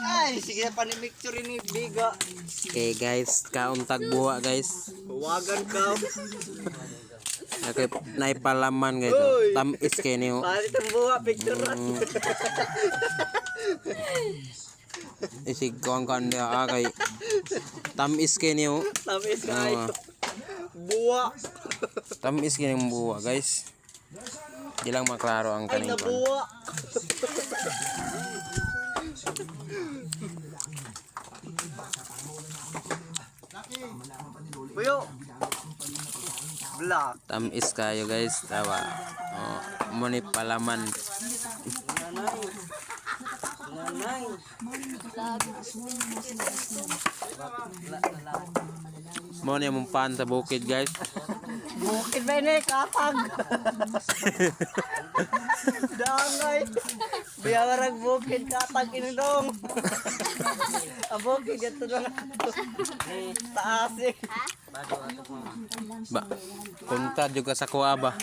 Ay, sige pa ni picture ni Biga. Okay guys, kauntag buwa guys. Huwagan ka. Okay, naipalaman guys. Tamis kayo niyo. Palit ang buwa, picture rat. Isig ko ang dia kay tamis kayo niyo. Tamis kayo. Buwa. Tamis kayo ng buwa guys. Di lang maklaro ang Ay, kanin. nabuwa. Buyo. Black. Tamis kayo guys, tawa. Oh, muni palaman. Nanay. Nanay. Muni mong pan sa bukid guys. Bukid ba ini kapag? Dangay. Biyawarag bukid kapag inudong. Abukid ito na. Taas eh. Ba, punta juga sa kuha ba?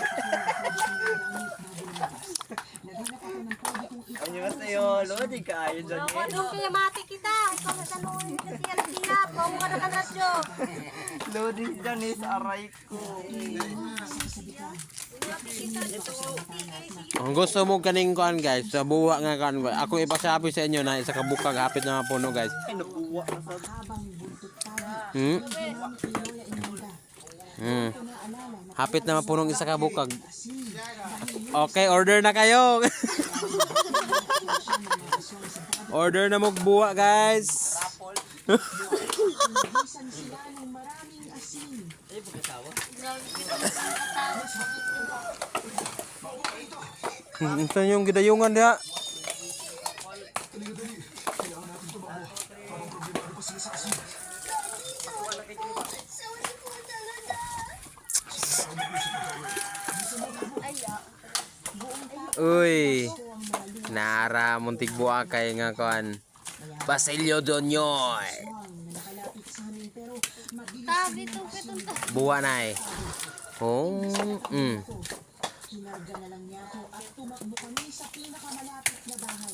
Ano ba sa'yo? Lodi ka ayun dyan Ako, eh. doon kaya mati kita. Ikaw na tanong. Kasi ang hirap. Kung ka nakaradyo. Lodi dyan eh sa aray ko. Kung gusto mo kaning kuan guys, sa buwa nga kuan. Ako ipasabi sa inyo na isa ka bukag hapit na mga puno guys. Ay, nabuwa na sa... Hapit na mapunong isa ka bukag. Okay, order na kayo. Order na magbuwa guys. Ito yung gidayungan dia. Uy, nara muntik buwa kay nga kuan. Basilio Donyoy. Dito, ketunta. Buwa na eh. Oh, Hinarga na lang niya ako at tumakbo kami sa pinakamalapit na bahay.